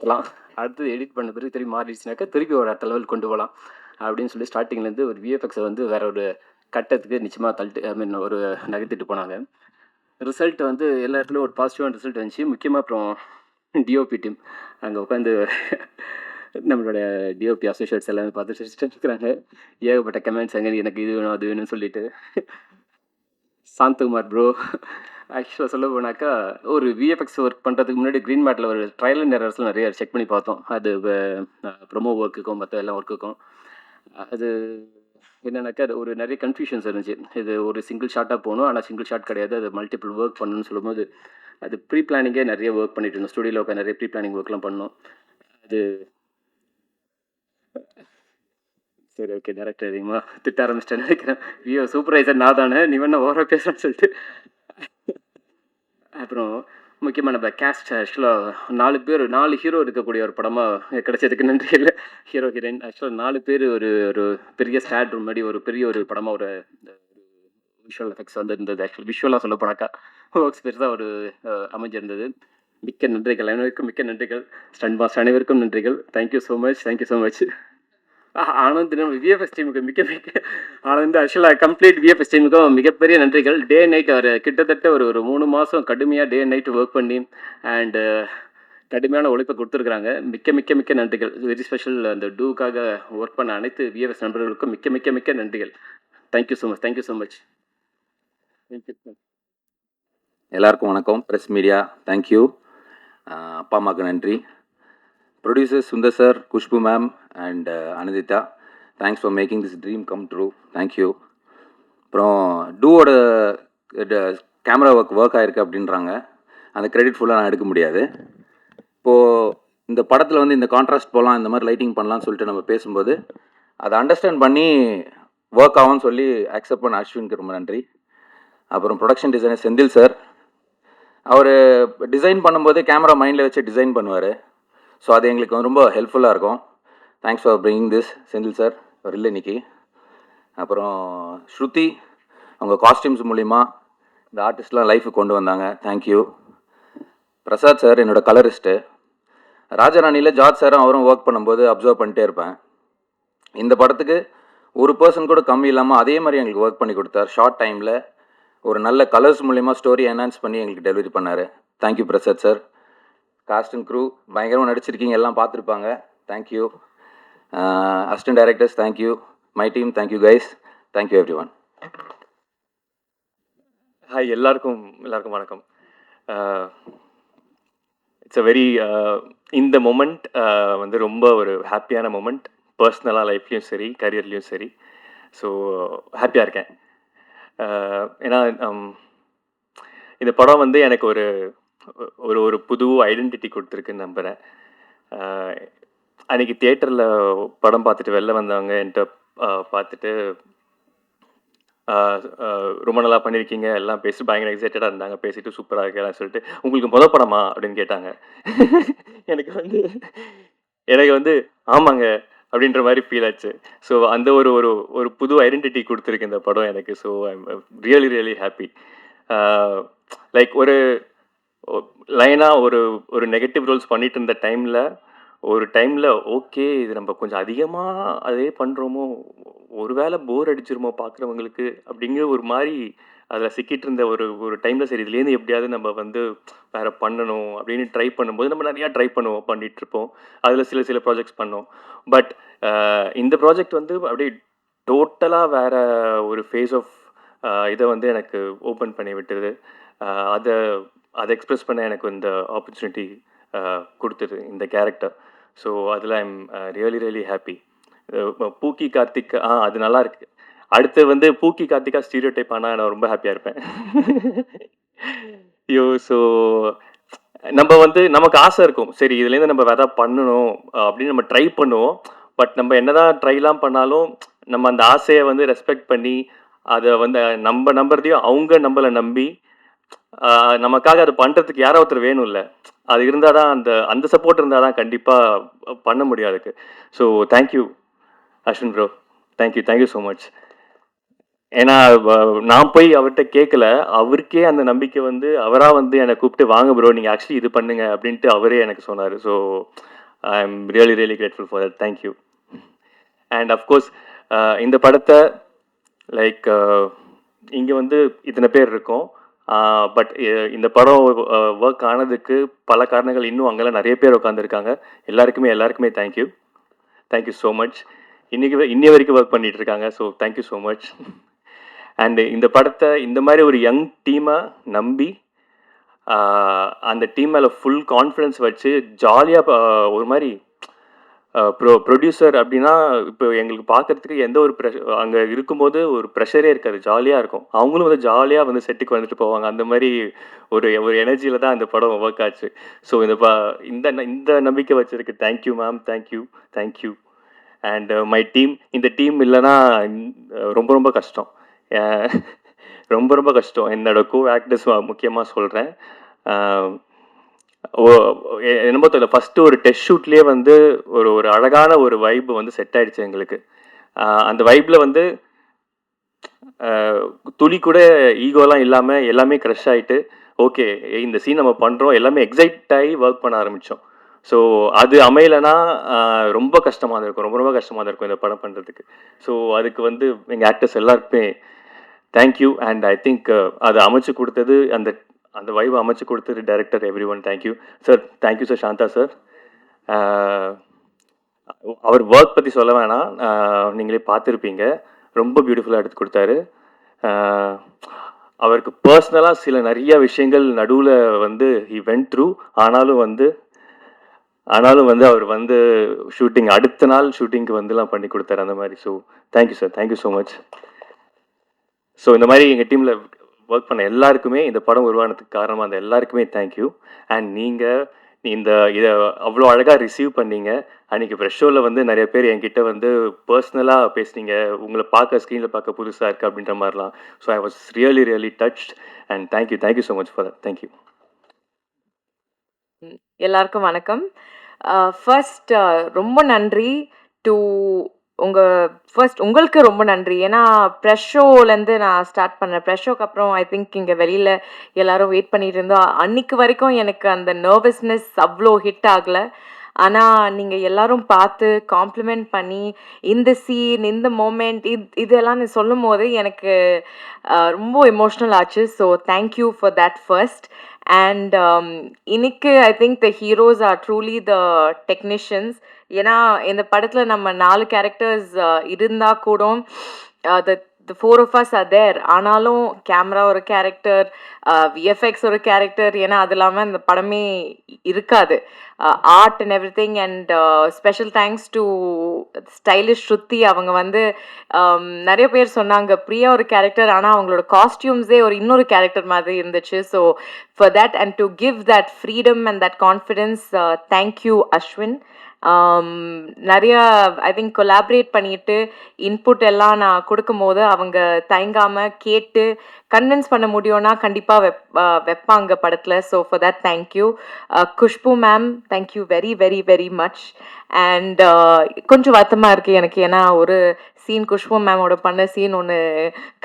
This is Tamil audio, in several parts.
பண்ணலாம். அடுத்தது எடிட் பண்ண பிறகு திருப்பி மாறிடுச்சுனாக்கா திருப்பி ஒரு அடுத்த லெவல் கொண்டு போகலாம் அப்படின்னு சொல்லி ஸ்டார்டிங்லேருந்து ஒரு விஎஃப்எக்ஸை வந்து வேற ஒரு கட்டத்துக்கு நிச்சயமாக தள்ளிட்டு ஐ மீன் ஒரு நகர்த்திட்டு போனாங்க. ரிசல்ட் வந்து எல்லா இடத்துலையும் ஒரு பாசிட்டிவான ரிசல்ட் வந்துச்சு. முக்கியமாக அப்புறம் டிஓபி டீம் அங்கே உட்காந்து நம்மளுடைய டிஓபி அசோசியேட்ஸ் எல்லாமே பார்த்து சிரிச்சுட்டு இருக்கிறாங்க. ஏகப்பட்ட கமெண்ட்ஸ் அங்கே எனக்கு இது வேணும் அது வேணும்னு சொல்லிட்டு. சாந்தகுமார் ப்ரோ ஆக்சுவலாக சொல்ல போனாக்கா ஒரு விஎஃப்எக்ஸ் ஒர்க் பண்ணுறதுக்கு முன்னாடி க்ரீன் மேட்டில் ஒரு ட்ரையல் அண்ட் எரர்ஸ்லாம் நிறைய செக் பண்ணி பார்த்தோம். அது ப்ரொமோ ஒர்க்குக்கும் மற்ற எல்லாம் ஒர்க்குக்கும் அது என்னன்னாக்கா அது ஒரு நிறைய கன்ஃபியூஷன்ஸ் இருந்துச்சு. இது ஒரு சிங்கிள் ஷாட்டாக போகணும், ஆனால் சிங்கிள் ஷாட் கிடையாது, அது மல்டிபிள் ஒர்க் பண்ணணும்னு சொல்லும்போது அது ப்ரீ பிளானிங்கே நிறைய ஒர்க் பண்ணிட்டு இருந்தோம். ஸ்டுடியோவில் உட்காந்து நிறைய ப்ரீ பிளானிங் ஒர்க்லாம் பண்ணோம். அது சரி ஓகே டேரக்டர் அதிகமாக திட்ட ஆரம்பிச்சிட்டேன்னு நினைக்கிறேன். ஐயோ சூப்பர்வைசர் நான் தானே நீ வேணா ஓவராக பேசுகிறேன்னு சொல்லிட்டு. அப்புறம் முக்கியமாக நம்ம கேஸ்ட் ஆக்சுவலாக 4 பேர் 4 ஹீரோ இருக்கக்கூடிய ஒரு படமாக கிடைச்சதுக்கு நன்றி. இல்லை ஹீரோ ஹீரோயின் ஆக்சுவலாக 4 பேர் ஒரு ஒரு பெரிய ஸ்டாட் ரூம் மாதிரி ஒரு பெரிய ஒரு படமாக ஒரு விஷுவல் எஃபெக்ட்ஸ் வந்து இருந்தது. ஆக்சுவலி விஷுவலாக சொல்ல போனாக்கா ஒர்க்ஸ் பெருசாக ஒரு அமைஞ்சிருந்தது. மிக்க நன்றிகள் அனைவருக்கும், மிக்க நன்றிகள். ஸ்டண்ட் மாஸ்டர் அனைவருக்கும் நன்றிகள். Thank you so much, thank you so much. Anand நம்ம விஎஃப்எஸ் டீமுக்கு மிக மிக ஆனந்த் ஆக்சுவலாக கம்ப்ளீட் விஎஃப்எஸ் டீமுக்கும் மிகப்பெரிய நன்றிகள். டே நைட் அவர் கிட்டத்தட்ட ஒரு ஒரு 3 மாதம் கடுமையாக டே நைட் ஒர்க் பண்ணி அண்டு கடுமையான உழைப்பை கொடுத்துருக்குறாங்க. மிக்க மிக்க மிக்க நன்றிகள். வெரி ஸ்பெஷல் அந்த டூக்காக ஒர்க் பண்ண அனைத்து விஎஃப்எஸ் நண்பர்களுக்கும் மிக்க மிக்க மிக்க நன்றிகள். Thank you so much, thank you so much. எல்லாருக்கும் வணக்கம். Press media thank you. அப்பா அம்மாவுக்கு நன்றி. Producer Sundar sir, Khushbu ma'am and Anandita, thanks for making this dream come true. Thank you. அப்புறம் டூவோட கேமரா ஒர்க் ஆகிருக்கு அப்படின்றாங்க. அந்த கிரெடிட் ஃபுல்லாக நான் எடுக்க முடியாது. இப்போது இந்த படத்தில் வந்து இந்த கான்ட்ராஸ்ட் போகலாம், இந்த மாதிரி லைட்டிங் பண்ணலாம்னு சொல்லிட்டு நம்ம பேசும்போது அதை அண்டர்ஸ்டாண்ட் பண்ணி ஒர்க் ஆகும்னு சொல்லி அக்செப்ட் பண்ண அஸ்வினுக்கு ரொம்ப நன்றி. அப்புறம் ப்ரொடக்ஷன் டிசைனர் செந்தில் சார், அவர் டிசைன் பண்ணும்போது கேமரா மைண்டில் வச்சு டிசைன் பண்ணுவார். ஸோ அது எங்களுக்கு ரொம்ப ஹெல்ப்ஃபுல்லாக இருக்கும். Thanks for bringing this Senthil sir, அவர் இல்லை இன்னைக்கு. அப்புறம் ஸ்ருதி, அவங்க காஸ்டியூம்ஸ் மூலிமா இந்த ஆர்டிஸ்ட்லாம் லைஃபுக்கு கொண்டு வந்தாங்க. தேங்க்யூ. பிரசாத் சார் என்னோடய கலரிஸ்ட்டு. ராஜராணியில் ஜார்ஜ் சாரும் அவரும் ஒர்க் பண்ணும்போது அப்சர்வ் பண்ணிட்டே இருப்பேன். இந்த படத்துக்கு ஒரு பர்சன் கூட கம்மி இல்லாமல் அதே மாதிரி எங்களுக்கு ஒர்க் பண்ணி கொடுத்தார். ஷார்ட் டைமில் ஒரு நல்ல கலர்ஸ் மூலிமா ஸ்டோரி என்ஹான்ஸ் பண்ணி எங்களுக்கு டெலிவரி பண்ணார். Thank you Prasad sir. Cast and crew பயங்கரமாக நடிச்சிருக்கீங்க, எல்லாம் பார்த்துருப்பாங்க. Thank you. Assistant directors thank you. My team thank you guys. Thank you everyone. Hi, எல்லாருக்கும் வணக்கம். இட்ஸ் அ வெரி இந்த மொமெண்ட் வந்து ரொம்ப ஒரு ஹாப்பியான மொமெண்ட். பர்சனலாக லைஃப்லேயும் சரி, கரியர்லேயும் சரி. ஸோ ஹாப்பியாக இருக்கேன். ஏன்னா இந்த படம் வந்து எனக்கு ஒரு ஒரு ஒரு புது ஐடென்டிட்டி கொடுத்துருக்குன்னு நம்புகிறேன். அன்றைக்கி தியேட்டரில் படம் பார்த்துட்டு வெளில வந்தவங்க என்கிட்ட பார்த்துட்டு ரொம்ப நல்லா பண்ணியிருக்கீங்க, எல்லாம் பேசி பயங்கர எக்ஸைட்டடாக இருந்தாங்க. பேசிட்டு சூப்பராக இருக்கலாம் சொல்லிட்டு, உங்களுக்கு மொதல் படமா அப்படின்னு கேட்டாங்க. எனக்கு வந்து ஆமாங்க அப்படின்ற மாதிரி ஃபீல் ஆச்சு. ஸோ அந்த ஒரு ஒரு ஒரு புது ஐடென்டிட்டி கொடுத்துருக்கு இந்த படம் எனக்கு. So I'm really really happy. Like ஒரு லைனாக ஒரு ஒரு நெகட்டிவ் ரோல்ஸ் பண்ணிட்டு இருந்த டைமில் ஓகே இது நம்ம கொஞ்சம் அதிகமாக அதே பண்ணுறோமோ, ஒரு வேளை போர் அடிச்சிருமோ பார்க்குறவங்களுக்கு அப்படிங்கிற ஒரு மாதிரி அதில் சிக்கிட்டு இருந்த ஒரு ஒரு டைமில் சரி இதுலேருந்து எப்படியாவது நம்ம வந்து வேறு பண்ணணும் அப்படின்னு ட்ரை பண்ணும்போது நம்ம நிறையா ட்ரை பண்ணிகிட்ருப்போம். அதில் சில ப்ராஜெக்ட்ஸ் பண்ணோம். பட் இந்த ப்ராஜெக்ட் வந்து அப்படியே டோட்டலாக வேறு ஒரு ஃபேஸ் ஆஃப் இதை வந்து எனக்கு ஓப்பன் பண்ணி விட்டுது. அதை எக்ஸ்ப்ரெஸ் பண்ண எனக்கு இந்த ஆப்பர்ச்சுனிட்டி கொடுத்துது இந்த கேரக்டர். ஸோ அதில் ஐம் ரியலி ரியலி ஹாப்பி. பூக்கி கார்த்திக் அது நல்லா இருக்கு. அடுத்து வந்து பூக்கி கார்த்திகா ஸ்டீரியோ டைப் ஆனால் நான் ரொம்ப ஹாப்பியாக இருப்பேன். ஐயோ ஸோ நம்ம வந்து நமக்கு ஆசை இருக்கும், சரி இதுலேருந்து நம்ம வேறு பண்ணணும் அப்படின்னு நம்ம ட்ரை பண்ணுவோம். பட் நம்ம என்னதான் ட்ரைலாம் பண்ணாலும் நம்ம அந்த ஆசையை வந்து ரெஸ்பெக்ட் பண்ணி அதை வந்து நம்ம நம்புறதையும் அவங்க நம்மளை நம்பி நமக்காக அது பண்ணுறதுக்கு யாரோ ஒருத்தர் வேணும் இல்லை, அது இருந்தால் தான் அந்த சப்போர்ட் இருந்தால் தான் கண்டிப்பாக பண்ண முடியும் அதுக்கு. So thank you Ashwin bro, thank you so much. ஏன்னா நான் போய் அவர்கிட்ட கேட்கல, அவருக்கே அந்த நம்பிக்கை வந்து அவராக வந்து என்னை கூப்பிட்டு வாங்க ப்ரோ நீங்கள் ஆக்சுவலி இது பண்ணுங்க அப்படின்ட்டு அவரே எனக்கு சொன்னார். So I am really really grateful for that. Thank you. And of course இந்த படத்தை லைக் இங்கே வந்து இத்தனை பேர் இருக்கோம். பட் இந்த படம் ஒர்க் ஆனதுக்கு பல காரணங்கள், இன்னும் அங்கெல்லாம் நிறைய பேர் உட்காந்துருக்காங்க. எல்லாருக்குமே தேங்க்யூ. Thank you so much. இன்னி வரைக்கும் ஒர்க் பண்ணிட்டு இருக்காங்க. So thank you so much. And இந்த படத்தை இந்த மாதிரி ஒரு யங் டீமை நம்பி அந்த டீம் மேலே ஃபுல் கான்ஃபிடென்ஸ் வச்சு ஜாலியாக ஒரு மாதிரி ப்ரொடியூசர் அப்படின்னா இப்போ எங்களுக்கு பார்க்கறதுக்கு எந்த ஒரு அங்கே இருக்கும்போது ஒரு ப்ரெஷரே இருக்காது, ஜாலியாக இருக்கும். அவங்களும் வந்து ஜாலியாக வந்து செட்டுக்கு வந்துட்டு போவாங்க. அந்த மாதிரி ஒரு எனர்ஜியில் தான் அந்த படம் ஒர்க் ஆச்சு. ஸோ இந்த நம்பிக்கை வச்சிருக்கு. Thank you ma'am, thank you. And my team, இந்த டீம் இல்லைன்னா ரொம்ப கஷ்டம். ரொம்ப கஷ்டம். என்னோட கோ ஆக்டர்ஸ் முக்கியமாக சொல்கிறேன். என்னமோ தெரியல, ஃபஸ்ட்டு ஒரு டெஸ்ட் ஷூட்லேயே வந்து ஒரு அழகான ஒரு வைப் வந்து செட் ஆகிடுச்சு எங்களுக்கு. அந்த வைப்பில் வந்து துளி கூட ஈகோலாம் இல்லாமல் எல்லாமே க்ரஷ் ஆகிட்டு ஓகே இந்த சீன் நம்ம பண்ணுறோம் எல்லாமே எக்ஸைட் ஆகி ஒர்க் பண்ண ஆரம்பித்தோம். ஸோ அது அமையலைன்னா ரொம்ப கஷ்டமாக இருக்கும், ரொம்ப கஷ்டமாக இருக்கும் இந்த படம் பண்ணுறதுக்கு. ஸோ அதுக்கு வந்து எங்கள் ஆக்டர்ஸ் எல்லாருக்குமே தேங்க்யூ. அண்ட் ஐ திங்க் அதை அமைச்சு கொடுத்தது அந்த வைவை அமைச்சு கொடுத்தது director, everyone thank you sir. Thank you sir. Shantha sir, அவர் ஒர்க் பற்றி சொல்ல வேணாம், நீங்களே பார்த்துருப்பீங்க. ரொம்ப பியூட்டிஃபுல்லாக எடுத்து கொடுத்தாரு. அவருக்கு பர்சனலாக சில நிறைய விஷயங்கள் நடுவில் வந்து ஹி வென்ட் த்ரூ. ஆனாலும் வந்து அவர் வந்து அடுத்த நாள் ஷூட்டிங்க்கு வந்துலாம் பண்ணி கொடுத்தாரு அந்த மாதிரி. So thank you sir, thank you so much. So இந்த மாதிரி எங்கள் டீமில் ஒர்க் பண்ண எல்லாருக்குமே, இந்த படம் உருவானதுக்கு காரணமாக அந்த எல்லாருக்குமே தேங்க்யூ. அண்ட் நீங்கள் இதை அவ்வளோ அழகாக ரிசீவ் பண்ணீங்க. அன்றைக்கி ஃப்ரெஷ் ஷோவில் வந்து நிறைய பேர் என்கிட்ட வந்து பர்சனலாக பேசுனீங்க, உங்களை ஸ்க்ரீனில் பார்க்க புதுசாக இருக்குது அப்படின்ற மாதிரிலாம். So I was really touched. And thank you so much for that. Thank you. எல்லாருக்கும் வணக்கம். ஃபர்ஸ்ட் ரொம்ப நன்றி டு உங்களுக்கு ரொம்ப நன்றி. ஏன்னா ப்ரெஷ் ஷோலேருந்து நான் ஸ்டார்ட் பண்ணேன். ப்ரெஷ் ஷோக்கு அப்புறம் ஐ திங்க் இங்கே வெளியில் எல்லாரும் வெயிட் பண்ணிட்டு இருந்தோம். அன்னைக்கு வரைக்கும் எனக்கு அந்த நர்வஸ்னஸ் அவ்வளோ ஹிட் ஆகலை. ஆனால் நீங்கள் எல்லாரும் பார்த்து காம்ப்ளிமெண்ட் பண்ணி இந்த சீன், இந்த மோமெண்ட், இதெல்லாம் சொல்லும் போது எனக்கு ரொம்ப எமோஷ்னல் ஆச்சு. So thank you for that first. And இன்னைக்கு I think the heroes are truly the technicians. ஏன்னா இந்த படத்தில் நம்ம 4 கேரக்டர்ஸ் இருந்தால் கூட the 4 of us are there. ஆனாலும் கேமரா ஒரு கேரக்டர், விஎஃப்எக்ஸ் ஒரு கேரக்டர், ஏன்னா அது இல்லாமல் இந்த படமே இருக்காது. Art and everything. And special thanks to stylish Shruti. அவங்க வந்து நிறைய பேர் சொன்னாங்க பிரியா ஒரு கேரக்டர், ஆனால் அவங்களோட காஸ்டியூம்ஸே இன்னொரு கேரக்டர் மாதிரி இருந்துச்சு. So for that and to give that freedom and that confidence, thank you Ashwin. நிறையா ஐ திங்க் கொலாபரேட் பண்ணிட்டு இன்புட் எல்லாம் நான் கொடுக்கும்போது அவங்க தயங்காமல் கேட்டு கன்வின்ஸ் பண்ண முடியும்னா கண்டிப்பாக வைப்பாங்க படத்தில். So for that thank you. Khushbu ma'am, thank you very much. And கொஞ்சம் வருத்தமாக இருக்குது எனக்கு, ஏன்னா ஒரு சீன் குஷ்பு மேமோட பண்ண சீன் ஒன்று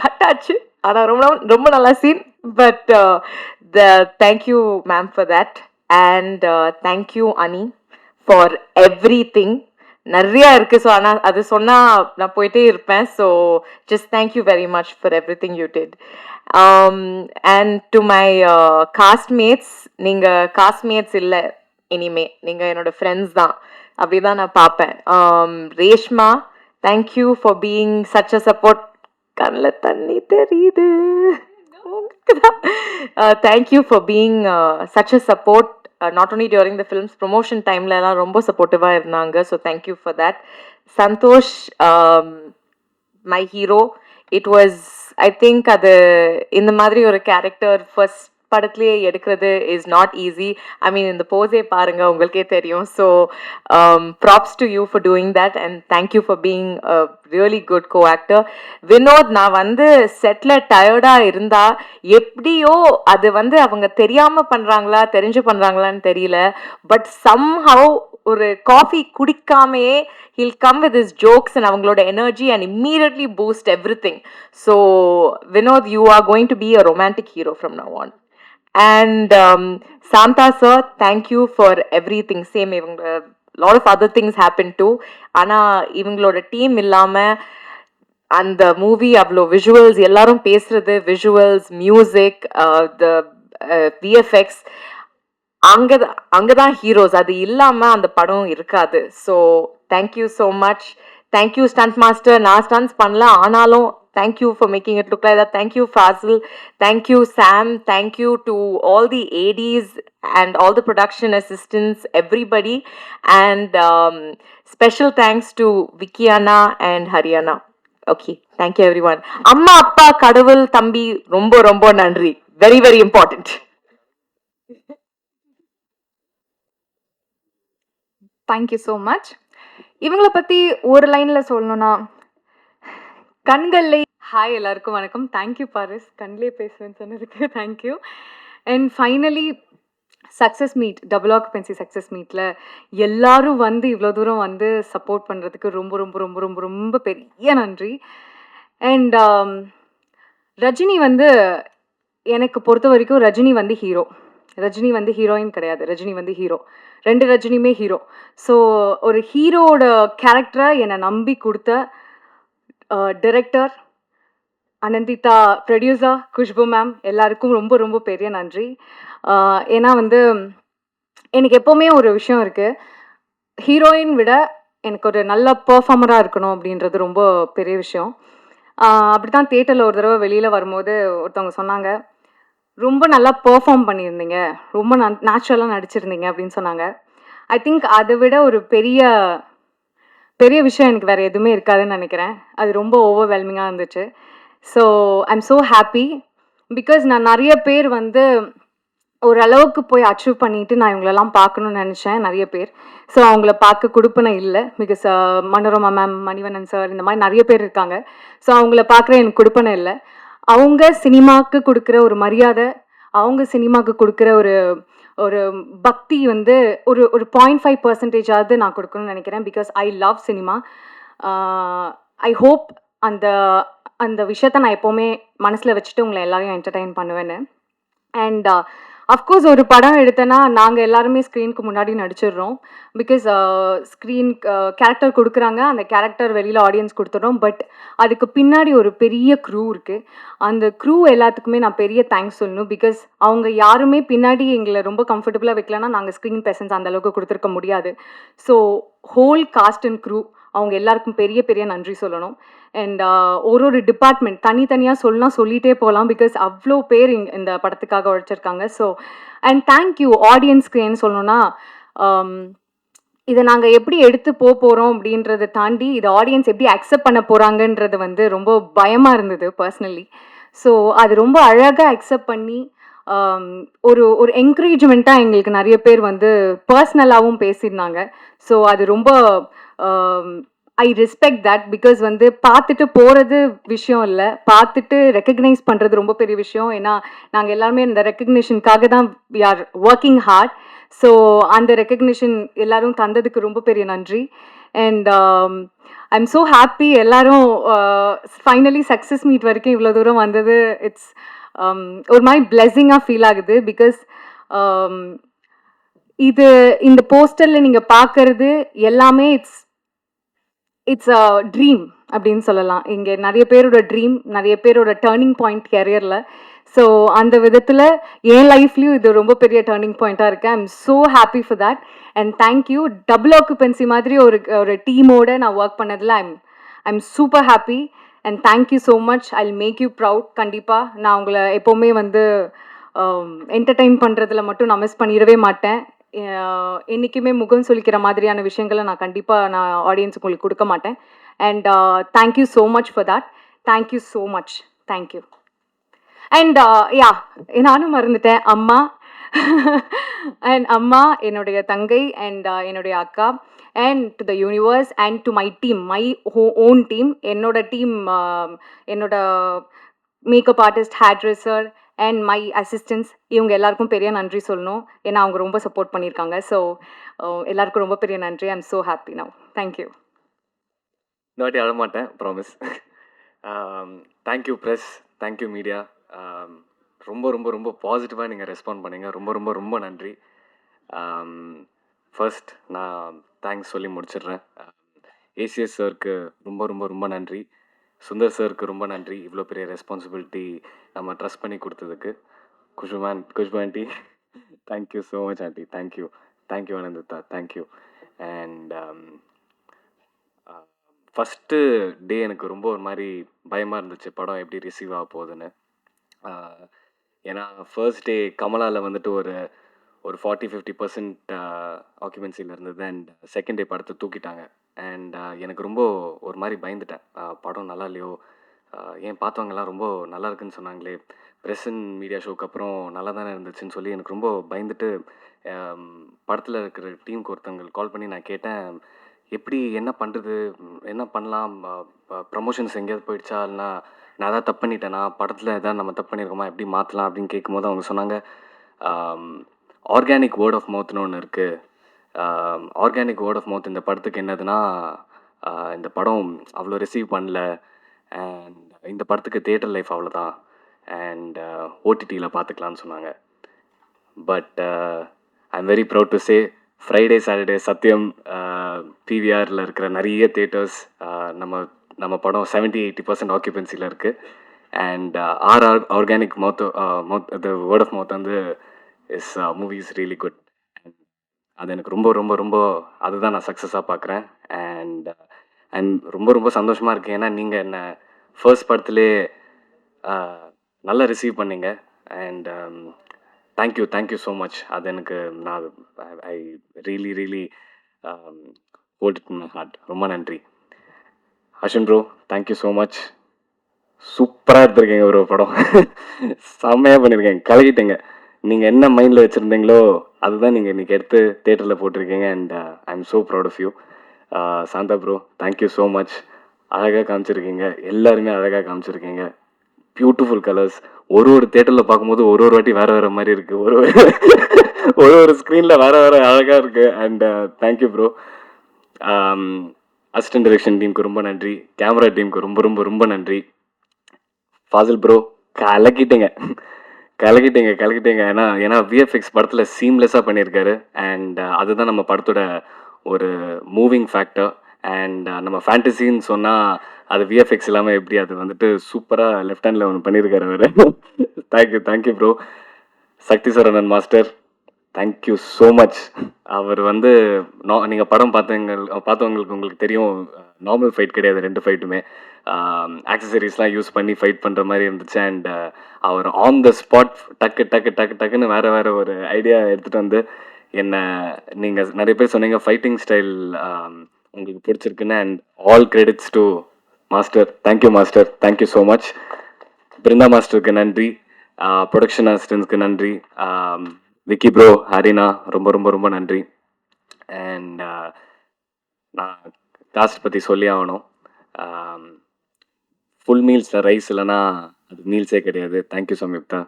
கட்டாச்சு. ஆனால் ரொம்ப நல்ல scene. But thank you ma'am for that. And thank you Ani for everything. நிறையா இருக்குது. ஸோ ஆனால் அது சொன்னால் நான் போயிட்டே இருப்பேன். So just thank you very much for everything you did. And to my castmates, நீங்கள் காஸ்ட்மேட்ஸ் இல்லை, இனிமே நீங்கள் என்னோட ஃப்ரெண்ட்ஸ் தான், அப்படி தான் நான் பார்ப்பேன். Reshma, thank you for being such a support. கண்ணில் தண்ணி தெரியுது. Thank you for being such a support. Not only during the film's promotion time la romba supportive-a irundanga. So thank you for that. Santosh, my hero, it was I think adu indha madri oru character first படத்துலேயே எடுக்கிறது is not easy. I mean இந்த போஸே பாருங்க, உங்களுக்கே தெரியும். So props to you for doing that and thank you for being a really good co actor. Vinod, நான் வந்து செட்டில் டயர்டாக இருந்தால் எப்படியோ அது வந்து அவங்க தெரியாமல் பண்ணுறாங்களா தெரிஞ்சு பண்ணுறாங்களான்னு தெரியல, பட் சம்ஹவ் ஒரு coffee குடிக்காமையே he'll come with his jokes and அவங்களோட energy and immediately boost everything. So Vinod, you are going to be a romantic hero from now on. And Santa sir, thank you for everything. Same இவங்க lot of other things happened too. ஆனா இவங்களோட டீம் இல்லாம அந்த மூவி அவ்வளோ விஷுவல்ஸ் எல்லாரும் பேசுறது விஷுவல்ஸ் மியூசிக் த விஎஃப்எக்ஸ் அங்கதான் ஹீரோஸ். அது இல்லாம அந்த படம் இருக்காது. So thank you so much. Thank you stunt master. நான் ஸ்டண்ட்ஸ் பண்ணல, ஆனாலும் thank you for making it look like that. Thank you Fazil, thank you Sam, thank you to all the ADs and all the production assistants, everybody, and special thanks to Vicky Anna and Haryana. Okay, thank you everyone. Amma appa kadavul thambi rombo rombo nandri, very very important. Thank you so much. இவங்கள பத்தி ஒரு லைன்ல சொல்லணும்னா, கண்கள்லே ஹாய் எல்லாருக்கும் வணக்கம். தேங்க்யூ பாரிஸ், கண்லே பேசுவேன்னு சொன்னதுக்கு thank you. And finally success meet, double occupancy success மீட்டில் எல்லாரும் வந்து இவ்வளோ தூரம் வந்து சப்போர்ட் பண்ணுறதுக்கு ரொம்ப ரொம்ப ரொம்ப ரொம்ப ரொம்ப பெரிய நன்றி. அண்ட் ரஜினி வந்து எனக்கு பொறுத்த வரைக்கும் ரஜினி வந்து ஹீரோ, ரஜினி வந்து ஹீரோயின் கிடையாது, ரஜினி வந்து ஹீரோ. ரெண்டு ரஜினியுமே ஹீரோ. ஸோ ஒரு ஹீரோட கேரக்டரை என்னை நம்பி கொடுத்த director Ananditha, producer Khushbu ma'am, எல்லாருக்கும் ரொம்ப ரொம்ப பெரிய நன்றி. ஏன்னா வந்து எனக்கு எப்போவுமே ஒரு விஷயம் இருக்குது, ஹீரோயின் விட எனக்கு ஒரு நல்ல பெர்ஃபார்மராக இருக்கணும் அப்படின்றது ரொம்ப பெரிய விஷயம். அப்படி தான் தேட்டரில் ஒரு தடவை வெளியில் வரும்போது ஒருத்தவங்க சொன்னாங்க, ரொம்ப நல்லா பெர்ஃபார்ம் பண்ணியிருந்தீங்க, ரொம்ப நேச்சுரலாக நடிச்சிருந்தீங்க அப்படின்னு சொன்னாங்க. ஐ திங்க் அதை விட ஒரு பெரிய பெரிய விஷயம் எனக்கு வேறு எதுவுமே இருக்காதுன்னு நினைக்கிறேன். அது ரொம்ப ஓவர்வெல்மிங்காக இருந்துச்சு. So I'm so happy because நான் நிறைய பேர் வந்து ஓரளவுக்கு போய் அச்சீவ் பண்ணிவிட்டு நான் இவங்களெல்லாம் பார்க்கணுன்னு நினச்சேன் நிறைய பேர். ஸோ அவங்கள பார்க்க கொடுப்பனை இல்லை. Because Manorama ma'am, Manivannan sir, இந்த மாதிரி நிறைய பேர் இருக்காங்க. ஸோ அவங்கள பார்க்குற எனக்கு கொடுப்பனை இல்லை. அவங்க சினிமாவுக்கு கொடுக்குற ஒரு மரியாதை, அவங்க சினிமாவுக்கு கொடுக்குற ஒரு ஒரு பக்தி வந்து ஒரு ஒரு 0.5% நான் கொடுக்கணும்னு நினைக்கிறேன். Because I love cinema. I hope அந்த அந்த விஷயத்த நான் எப்போவுமே மனசில் வச்சுட்டு உங்களை எல்லாரையும் என்டர்டெயின் பண்ணுவேன்னு. அண்ட் அஃப்கோர்ஸ் ஒரு படம் எடுத்தேன்னா நாங்கள் எல்லாருமே ஸ்க்ரீனுக்கு முன்னாடி நடிச்சிடுறோம். பிகாஸ் ஸ்க்ரீன் கேரக்டர் கொடுக்குறாங்க, அந்த கேரக்டர் வெளியில் ஆடியன்ஸ் கொடுத்துட்றோம். பட் அதுக்கு பின்னாடி ஒரு பெரிய க்ரூ இருக்குது. அந்த க்ரூ எல்லாத்துக்குமே நான் பெரிய தேங்க்ஸ் சொல்லணும். பிகாஸ் அவங்க யாருமே பின்னாடி எங்களை ரொம்ப கம்ஃபர்டபுளாக வைக்கலன்னா நாங்கள் ஸ்க்ரீன் ப்ரெசன்ஸ் அந்தளவுக்கு கொடுத்துருக்க முடியாது. So whole cast and crew அவங்க எல்லாருக்கும் பெரிய பெரிய நன்றி சொல்லணும். அண்ட் ஒரு டிபார்ட்மெண்ட் தனித்தனியாக சொல்லிகிட்டே போகலாம். பிகாஸ் அவ்வளோ பேர் இந்த படத்துக்காக உழைச்சிருக்காங்க. ஸோ அண்ட் தேங்க்யூ ஆடியன்ஸ்க்கு. ஏன்னு சொல்லணும்னா, இதை நாங்கள் எப்படி எடுத்து போகிறோம் அப்படின்றத தாண்டி இதை ஆடியன்ஸ் எப்படி அக்செப்ட் பண்ண போகிறாங்கன்றது வந்து ரொம்ப பயமாக இருந்தது பர்சனலி. ஸோ அது ரொம்ப அழகாக அக்செப்ட் பண்ணி ஒரு ஒரு என்கரேஜ்மெண்ட்டாக எங்களுக்கு நிறைய பேர் வந்து பர்சனலாகவும் பேசியிருந்தாங்க. ஸோ அது ரொம்ப ஐ ரெஸ்பெக்ட் தட். பிகாஸ் வந்து பார்த்துட்டு போகிறது விஷயம் இல்லை, பார்த்துட்டு ரெக்கக்னைஸ் பண்ணுறது ரொம்ப பெரிய விஷயம். ஏன்னா நாங்கள் எல்லாருமே இந்த ரெக்கக்னிஷனுக்காக தான் we are working hard. So அந்த ரெக்கக்னிஷன் எல்லாரும் தந்ததுக்கு ரொம்ப பெரிய நன்றி. And I am so happy எல்லாரும் ஃபைனலி சக்ஸஸ் மீட் வரைக்கும் இவ்வளோ தூரம் வந்தது. இட்ஸ் ஒரு மாதிரி பிளெஸிங்காக ஃபீல் ஆகுது. பிகாஸ் இது இந்த போஸ்டரில் நீங்கள் பார்க்கறது எல்லாமே இட்ஸ் அ ட்ரீம் அப்படின்னு சொல்லலாம். இங்கே நிறைய பேரோட ட்ரீம், நிறைய பேரோட டேர்னிங் பாயிண்ட் கேரியரில். ஸோ அந்த விதத்தில் என் லைஃப்லேயும் இது ரொம்ப பெரிய டேர்னிங் பாயிண்ட்டாக இருக்குது. I am so happy for that. And thank you. Double occupancy மாதிரி ஒரு டீமோடு நான் ஒர்க் பண்ணதில் I am super happy. And thank you so much. I will make you proud. கண்டிப்பாக நான் உங்களை எப்போவுமே வந்து என்டர்டெயின் பண்ணுறதுல மட்டும் நான் மிஸ் பண்ணிடவே மாட்டேன். என்றைக்குமே முகம் சொல்லிக்கிற மாதிரியான விஷயங்களை நான் கண்டிப்பாக ஆடியன்ஸுக்கு உங்களுக்கு கொடுக்க மாட்டேன். And thank you so much for that. Thank you so much. Thank you. And நானும் மறந்துட்டேன், அம்மா அண்ட் அம்மா, என்னுடைய தங்கை அண்ட் என்னுடைய அக்கா, and to the universe and to my team, my own team. என்னோட டீம், என்னோட makeup artist, hair dresser and my assistance இவங்க எல்லாருக்கும் பெரிய நன்றி சொல்லணும். ஏன்னா அவங்க ரொம்ப சப்போர்ட் பண்ணியிருக்காங்க. ஸோ எல்லாருக்கும் ரொம்ப பெரிய நன்றி. I am so happy now. Thank you. இந்த வாட்டி அழமாட்டேன், promise. Thank you press, thank you media. ரொம்ப ரொம்ப ரொம்ப பாசிட்டிவாக நீங்கள் ரெஸ்பாண்ட் பண்ணீங்க. ரொம்ப ரொம்ப ரொம்ப நன்றி. ஃபர்ஸ்ட் நான் தேங்க்ஸ் சொல்லி முடிச்சிடுறேன். ஏசிஎஸ் சாருக்கு ரொம்ப ரொம்ப ரொம்ப நன்றி. சுந்தர் சாருக்கு ரொம்ப நன்றி, இவ்வளோ பெரிய ரெஸ்பான்சிபிலிட்டி நம்ம ட்ரஸ்ட் பண்ணி கொடுத்ததுக்கு. Khushbu aunty, thank you so much aunty. Thank you thank you Anandita, thank you. And first day எனக்கு ரொம்ப ஒரு மாதிரி பயமாக இருந்துச்சு, படம் எப்படி ரிசீவ் ஆக போகுதுன்னு. ஏன்னா ஃபர்ஸ்ட் டே கமலாவில் வந்துட்டு ஒரு 40-50% ஆக்குபென்சியில் இருந்தது. அண்ட் செகண்ட் டே படத்தை தூக்கிட்டாங்க. அண்ட் எனக்கு ரொம்ப ஒரு மாதிரி பயந்துட்டேன், படம் நல்லா இல்லையோ, ஏன் பார்த்தவங்கலாம் ரொம்ப நல்லா இருக்குன்னு சொன்னாங்களே, ப்ரெஸ் அண்ட் மீடியா ஷோக்கு அப்புறம் நல்லா தானே இருந்துச்சுன்னு சொல்லி எனக்கு ரொம்ப பயந்துட்டு படத்தில் இருக்கிற டீமுக்கு ஒருத்தவங்க கால் பண்ணி நான் கேட்டேன், எப்படி என்ன பண்ணுறது, என்ன பண்ணலாம், ப்ரமோஷன்ஸ் எங்கேயாவது போயிடுச்சா, இல்லைனா நான் எதாவது தப்பு பண்ணிட்டேனா, படத்தில் எதாவது நம்ம தப்பு பண்ணியிருக்கோமா, எப்படி மாற்றலாம் அப்படின்னு கேட்கும்போது அவங்க சொன்னாங்க, ஆர்கானிக் வேர்ட் ஆஃப் மவுத்னு ஒன்று இருக்குது. ஆர்கானிக் வேர்ட் ஆஃப் மவுத் இந்த படத்துக்கு என்னதுன்னா, இந்த படம் அவ்வளோ ரிசீவ் பண்ணல, அண்ட் இந்த படத்துக்கு தியேட்டர் லைஃப் அவ்வளோதான், அண்ட் ஓடிடியில் பார்த்துக்கலான்னு சொன்னாங்க. But I am very proud to say, Friday Saturday Sathyam பிவிஆரில் இருக்கிற நிறைய தியேட்டர்ஸ் நம்ம படம் 70-80% ஆக்குபென்சியில் இருக்குது. And organic mouth the word of mouth வந்து is movie is really good. அது எனக்கு ரொம்ப ரொம்ப ரொம்ப அதுதான் நான் சக்ஸஸாக பார்க்குறேன். அண்ட் ரொம்ப ரொம்ப சந்தோஷமாக இருக்கேன், ஏன்னா நீங்கள் என்னை ஃபர்ஸ்ட் படத்துலே நல்லா ரிசீவ் பண்ணீங்க. And thank you so much. அது எனக்கு நான் I really hold it in my heart. ரொம்ப நன்றி. Ashwin bro, thank you so much. சூப்பராக எடுத்துருக்கீங்க ஒரு படம். செம்மையாக பண்ணியிருக்கேங்க, கலக்கிட்டீங்க. நீங்கள் என்ன மைண்டில் வச்சுருந்தீங்களோ அதுதான் நீங்கள் இன்றைக்கி எடுத்து தேட்டரில் போட்டிருக்கீங்க. And I am so proud of you. Santha bro, thank you so much. அழகாக காமிச்சிருக்கீங்க, எல்லாருமே அழகாக காமிச்சிருக்கீங்க. Beautiful colours. ஒரு தேட்டரில் பார்க்கும்போது ஒரு வாட்டி வேறு மாதிரி இருக்குது, ஒரு ஸ்க்ரீனில் வேறு அழகாக இருக்குது. And thank you bro. Assistant direction டீமுக்கு ரொம்ப நன்றி, கேமரா டீமுக்கு ரொம்ப ரொம்ப ரொம்ப நன்றி. ஃபாசில் ப்ரோ, கலக்கிட்டீங்க. ஏன்னா விஎஃப்எக்ஸ் படத்தில் சீம்லெஸ்ஸாக பண்ணியிருக்காரு. அண்ட் அதுதான் நம்ம படத்தோட ஒரு மூவிங் ஃபேக்டர். அண்ட் நம்ம ஃபேண்டசின்னு சொன்னால் அது விஎஃப்எக்ஸ் இல்லாமல் எப்படி, அது வந்துட்டு சூப்பராக லெஃப்ட் ஹேண்டில் ஒன்று பண்ணியிருக்காரு அவர். Thank you bro. Sakthi Saravanan master, thank you so much. அவர் வந்து நீங்கள் படம் பார்த்தவங்களுக்கு உங்களுக்கு தெரியும், நார்மல் ஃபைட் கிடையாது, 2 ஃபைட்டுமே ஆக்சசரிஸ்லாம் யூஸ் பண்ணி ஃபைட் பண்ணுற மாதிரி இருந்துச்சு. அண்ட் அவர் ஆன் த ஸ்பாட் டக்குன்னு வேறு ஒரு ஐடியா எடுத்துகிட்டு வந்து என்னை, நீங்கள் நிறைய பேர் சொன்னீங்க ஃபைட்டிங் ஸ்டைல் உங்களுக்கு பிடிச்சிருக்குன்னு. And all credits to master. Thank you master, thank you so much. Brinda மாஸ்டருக்கு நன்றி, ப்ரொடக்ஷன் அசிஸ்டன்ஸ்க்கு நன்றி, விக்கி ப்ரோ, ஹரினா, ரொம்ப ரொம்ப ரொம்ப நன்றி. அண்ட் நான் காஸ்ட் பற்றி சொல்லி ஆகணும். ஃபுல் மீல்ஸ் ரைஸ் இல்லைன்னா அது மீல்ஸே கிடையாது. தேங்க்யூ சம்யுக்தா,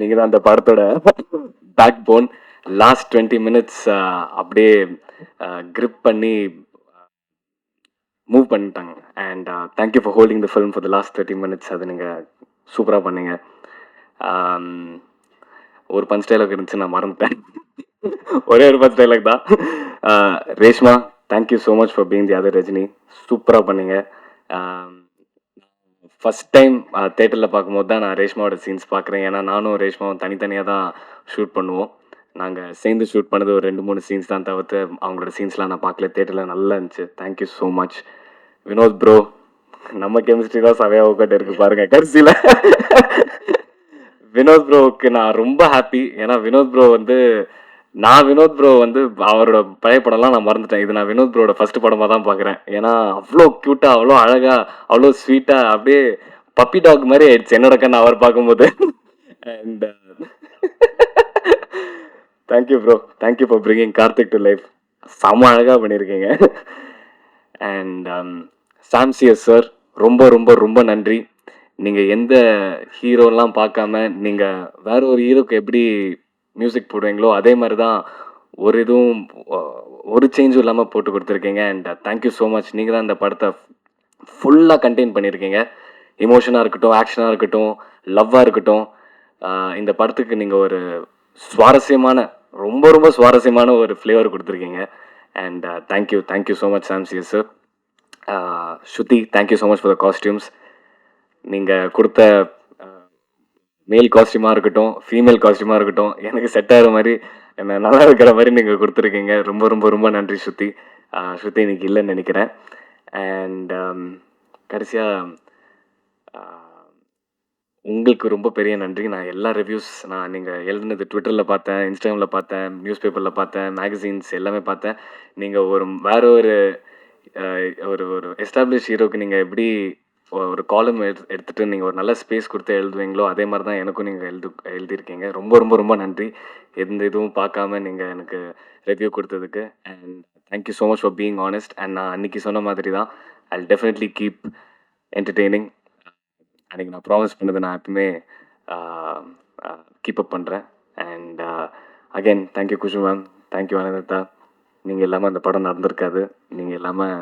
நீங்கள் தான் அந்த படத்தோட பேக் போன். லாஸ்ட் 20 minutes அப்படியே grip பண்ணி மூவ் பண்ணிட்டாங்க. And thank you for holding the film for the last 30 minutes. அது நீங்கள் சூப்பராக பண்ணீங்க. ஒரு பஞ்ச் டைலாக் இருந்துச்சு, நான் மறந்துட்டேன். ஒரே ஒரு பஞ்ச் டைலாக் தான். Reshma, thank you so much for being the other Rajini. சூப்பராக பண்ணீங்க. ஃபஸ்ட் டைம் தேட்டரில் பார்க்கும்போது தான் நான் ரேஷ்மாவோட சீன்ஸ் பார்க்குறேன். ஏன்னா நானும் ரேஷ்மாவும் தனித்தனியாக தான் ஷூட் பண்ணுவோம். நாங்கள் சேர்ந்து ஷூட் பண்ணது ஒரு 2-3 சீன்ஸ் தான், தவிர்த்து அவங்களோட சீன்ஸ்லாம் நான் பார்க்கல. தேட்டரில் நல்லா இருந்துச்சு. Thank you so much. Vinod bro, நம்ம கெமிஸ்ட்ரி தான் சவையாக உட்காந்து இருக்கு பாருங்க கடைசியில். வினோத் ப்ரோவுக்கு நான் ரொம்ப ஹாப்பி. ஏன்னா வினோத் ப்ரோ வந்து அவரோட பழைய படம்லாம் நான் மறந்துட்டேன். இது நான் வினோத் ப்ரோட ஃபர்ஸ்ட் படமாக தான் பார்க்குறேன். ஏன்னா அவ்வளோ க்யூட்டாக, அவ்வளோ அழகாக, அவ்வளோ ஸ்வீட்டாக, அப்படியே பப்பி டாக் மாதிரி ஆயிடுச்சு என்னோட கண்ணு அவர் பார்க்கும்போது. And thank you bro, thank you for bringing Karthik to life. செம்ம அழகாக பண்ணியிருக்கீங்க. அண்ட் சாம்சியஸ் சார், ரொம்ப ரொம்ப ரொம்ப நன்றி. நீங்கள் எந்த ஹீரோலாம் பார்க்காம நீங்கள் வேற ஒரு ஹீரோக்கு எப்படி மியூசிக் போடுவீங்களோ அதே மாதிரி தான் ஒரு இதுவும் ஒரு சேஞ்சும் இல்லாமல் போட்டு கொடுத்துருக்கீங்க. And thank you so much. நீங்கள் தான் இந்த படத்தை ஃபுல்லாக கண்டெயின் பண்ணியிருக்கீங்க. எமோஷனாக இருக்கட்டும், ஆக்ஷனாக இருக்கட்டும், லவ்வாக இருக்கட்டும். இந்த படத்துக்கு நீங்கள் ஒரு சுவாரஸ்யமான, ரொம்ப ரொம்ப சுவாரஸ்யமான ஒரு ஃப்ளேவர் கொடுத்துருக்கீங்க. And thank you so much Samsi sir. Shruti, thank you so much for the costumes. நீங்கள் கொடுத்த மேல் காஸ்டியூமாக இருக்கட்டும், ஃபீமேல் காஸ்டியூமாக இருக்கட்டும், எனக்கு செட் ஆகிற மாதிரி, என்ன நல்லா இருக்கிற மாதிரி நீங்கள் கொடுத்துருக்கீங்க. ரொம்ப ரொம்ப ரொம்ப நன்றி ஸ்ருதி. ஸ்ருதி இன்னைக்கு இல்லைன்னு நினைக்கிறேன். அண்ட் கடைசியாக உங்களுக்கு ரொம்ப பெரிய நன்றி. நான் எல்லா ரிவ்யூஸ் நீங்கள் எழுதுனது ட்விட்டரில் பார்த்தேன், இன்ஸ்டாகிராமில் பார்த்தேன், நியூஸ் பேப்பரில் பார்த்தேன், மேகசின்ஸ் எல்லாமே பார்த்தேன். நீங்கள் வேற ஒரு ஒரு ஒரு எஸ்டாப்ளிஷ் ஹீரோக்கு நீங்கள் எப்படி ஒரு காலம் எடுத்துகிட்டு நீங்கள் ஒரு நல்ல ஸ்பேஸ் கொடுத்து எழுதுவீங்களோ அதே மாதிரி தான் எனக்கும் நீங்கள் எழுதியிருக்கீங்க. ரொம்ப ரொம்ப ரொம்ப நன்றி. எந்த இதுவும் பார்க்காம நீங்கள் எனக்கு ரிவ்யூ கொடுத்ததுக்கு. And thank you so much for being honest. And நான் அன்றைக்கி சொன்ன மாதிரி தான், I will definitely keep entertaining. அன்றைக்கி நான் ப்ராமிஸ் பண்ணது நான் எப்பவுமே கீப் அப் பண்ணுறேன். And again thank you Khushbu ma'am, thank you Anantha. நீங்கள் இல்லாமல் அந்த படம் நடந்திருக்காது. நீங்கள் இல்லாமல்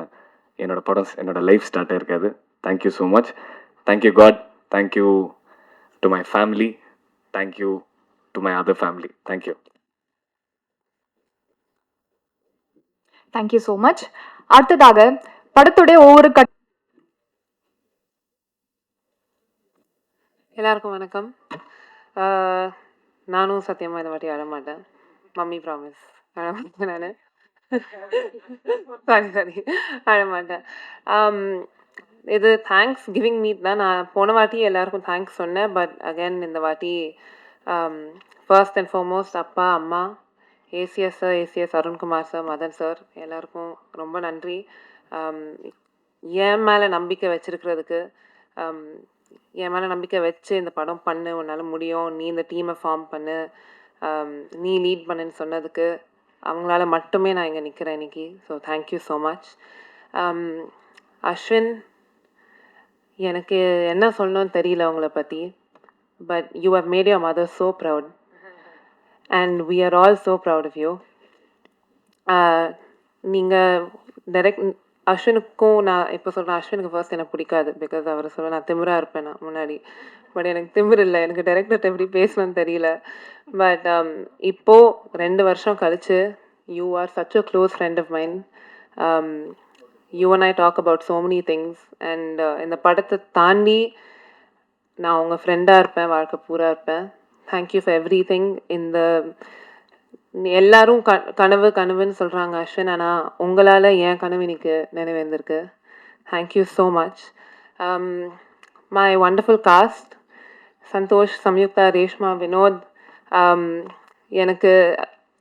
என்னோட லைஃப் ஸ்டார்ட் ஆகிருக்காது. Thank you so much. Thank you God. Thank you to my family. Thank you to my other family. Thank you. Thank you so much. அடுத்ததாக படத்துடைய ஒவ்வொரு எல்லாருக்கும் வணக்கம். நானும் சத்தியமாக இந்த வாட்டி அழமாட்டேன். Mummy promise அழமாட்டேன். நான் சாரி அழமாட்டேன். இது தேங்க்ஸ் கிவிங் மீட் தான். நான் போன வாட்டி எல்லாருக்கும் தேங்க்ஸ் சொன்னேன். பட் அகேன் இந்த வாட்டி ஃபர்ஸ்ட் அண்ட் ஃபார்மோஸ்ட் அப்பா, அம்மா, ACS sir, ACS Arunkumar sir, Madan sir எல்லாருக்கும் ரொம்ப நன்றி. என் மேலே நம்பிக்கை வச்சிருக்கிறதுக்கு, என் மேலே நம்பிக்கை வச்சு இந்த படம் பண்ணு, உன்னால் முடியும், நீ இந்த டீமை ஃபார்ம் பண்ணு, நீ லீட் பண்ணுன்னு சொன்னதுக்கு அவங்களால மட்டுமே நான் இங்கே நிற்கிறேன் இன்னைக்கு. So thank you so much. Ashwin, எனக்கு என்ன சொல்லணும்னு தெரியல உங்களை பற்றி. But you have made your mother so proud and we are all so proud of you. நீங்கள் டைரக்ட் அஸ்வினுக்கும் நான் இப்போ சொல்கிறேன், அஸ்வினுக்கு ஃபர்ஸ்ட் எனக்கு பிடிக்காது. பிகாஸ் அவர் சொல்ல நான் திமிராக இருப்பேன் நான் முன்னாடி. பட் எனக்கு திமிர் இல்லை. எனக்கு டைரக்டர்கிட்ட எப்படி பேசணும்னு தெரியல. பட் இப்போது 2 வருஷம் கழிச்சு you are such a close friend of mind. You and I talk about so many things. And இந்த படத்தை தாண்டி நான் உங்கள் ஃப்ரெண்டாக இருப்பேன், வாழ்க்கை பூரா இருப்பேன். Thank you for every thing. இந்த எல்லாரும் கனவுன்னு சொல்கிறாங்க அஸ்வின், ஆனால் உங்களால் என் கனவு இன்னைக்கு நிறைவேந்திருக்கு. Thank you so much. My wonderful cast, Santhosh, Samyuktha, Reshma, Vinoth. எனக்கு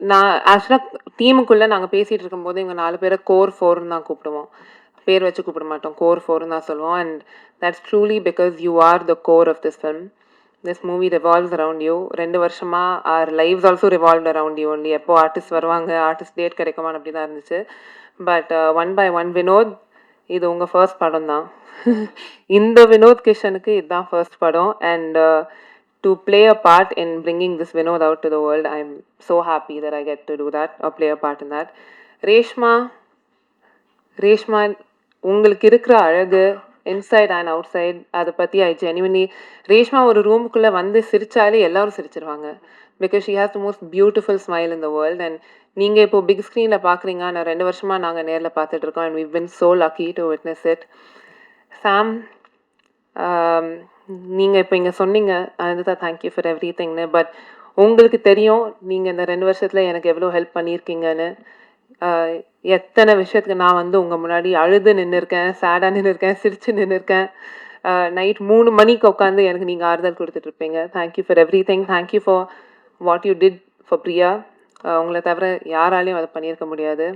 நான் ஆக்சுவலாக டீமுக்குள்ளே நாங்கள் பேசிகிட்டு இருக்கும்போது எங்கள் 4 பேரை கோர் 4ன்னு தான் கூப்பிடுவோம். பேர் வச்சு கூப்பிட மாட்டோம், கோர் 4ன்னு தான் சொல்லுவோம். And that's truly because you are the core of this film. This movie revolves around you. 2 வருஷமா our lives also revolved around you only. எப்போ ஆர்டிஸ்ட் வருவாங்க, ஆர்டிஸ்ட் டேட் கிடைக்குமான்னு அப்படி தான் இருந்துச்சு. But one by one Vinod, இது உங்கள் ஃபர்ஸ்ட் படம் தான். இந்த வினோத் கிஷனுக்கு இதுதான் ஃபர்ஸ்ட் படம். And to play a part in bringing this Vinod out to the world, I'm so happy that I get to do that or play a part in that. Reshma, உங்களுக்கு இருக்கிற அழகு இன்சைட் அண்ட் அவுட் சைட், அதை பற்றி ஐ ஜென்யூன்லி, ரேஷ்மா ஒரு ரூமுக்குள்ளே வந்து சிரித்தாலே எல்லோரும் சிரிச்சிருவாங்க. Because she has the most beautiful smile in the world. And நீங்கள் இப்போ பிக் ஸ்க்ரீனில் பார்க்குறீங்க, நான் 2 வருஷமாக நாங்கள் நேரில் பார்த்துட்டு இருக்கோம். And we've been so lucky to witness it. சாம், நீங்கள் இப்போ இங்கே சொன்னீங்க அதுதான் தேங்க்யூ ஃபார் எவ்ரி திங்னு. பட் உங்களுக்கு தெரியும் நீங்கள் இந்த 2 வருஷத்தில் எனக்கு எவ்வளோ ஹெல்ப் பண்ணியிருக்கீங்கன்னு. எத்தனை விஷயத்துக்கு நான் வந்து உங்கள் முன்னாடி அழுது நின்றுருக்கேன், சேடாக நின்றுருக்கேன், சிரித்து நின்றுருக்கேன். நைட் 3 மணிக்கு உட்காந்து எனக்கு நீங்கள் ஆறுதல் கொடுத்துட்ருப்பீங்க. Thank you for everything. Thank you for what you did for Priya. உங்களை தவிர யாராலையும் அதை பண்ணியிருக்க முடியாது.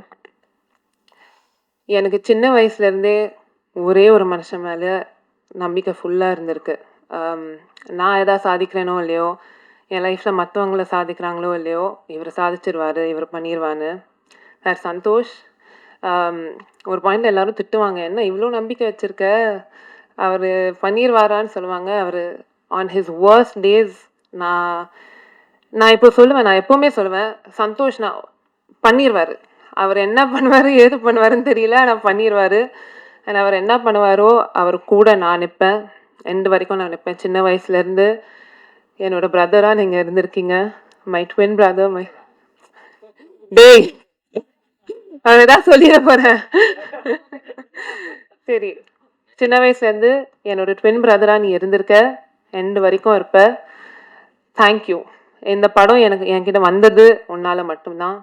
எனக்கு சின்ன வயசுலேருந்தே ஒரே ஒரு மனுஷன் மேலே நம்பிக்கை ஃபுல்லாக இருந்திருக்கு. நான் எதாவது சாதிக்கிறேனோ இல்லையோ, என் லைஃப்பில் மற்றவங்கள சாதிக்கிறாங்களோ இல்லையோ, இவர் சாதிச்சிருவார், இவர் பண்ணிடுவான்னு. சார் சந்தோஷ், ஒரு பாயிண்டில் எல்லோரும் திட்டுவாங்க, என்ன இவ்வளோ நம்பிக்கை வச்சுருக்க, அவர் பண்ணிடுவாரான்னு சொல்லுவாங்க. அவர் ஆன் ஹிஸ் worst டேஸ் நான் இப்போ சொல்லுவேன், நான் எப்போவுமே சொல்லுவேன், சந்தோஷ் நான் பண்ணிடுவார். அவர் என்ன பண்ணுவார் ஏது பண்ணுவாருன்னு தெரியல, ஆனால் பண்ணிடுவார். அண்ட் அவர் என்ன பண்ணுவாரோ அவர் கூட நான் நிற்பேன், எண்டு வரைக்கும் நான் நிற்பேன். சின்ன வயசுலேருந்து என்னோட பிரதராக நீங்கள் இருந்திருக்கீங்க, மை ட்வின் பிரதர். டேய் அவதான் சொல்லிட போகிறேன். சரி, சின்ன வயசுலேருந்து என்னோட ட்வின் பிரதராக நீ இருந்திருக்க, எண்டு வரைக்கும் இருப்ப. தேங்க்யூ. இந்த படம் என்கிட்ட வந்தது உன்னால் மட்டும்தான்.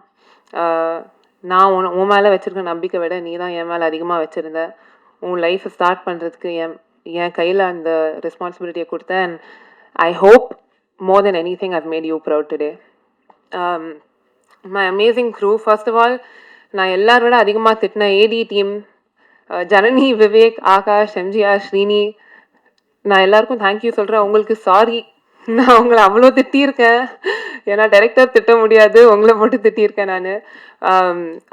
நான் உன் மேலே வச்சுருக்க நம்பிக்கை விட நீ தான் என் மேலே அதிகமாக வச்சுருந்த. உன் லைஃப்பை ஸ்டார்ட் பண்ணுறதுக்கு என் கையில் அந்த ரெஸ்பான்சிபிலிட்டியை கொடுத்தேன். And I hope more then anything I've made you proud today. My amazing crew. First of all நான் எல்லாரோட அதிகமாக திட்டின ஏடி டீம், ஜனனி, விவேக், ஆகாஷ், எம்ஜிஆர், ஸ்ரீனி, நான் எல்லாருக்கும் தேங்க்யூ சொல்கிறேன். உங்களுக்கு சாரி, நான் உங்களை அவ்வளோ திட்டியிருக்கேன். ஏன்னா டைரக்டர் திட்ட முடியாது, உங்களை மட்டும் திட்டியிருக்கேன் நான்.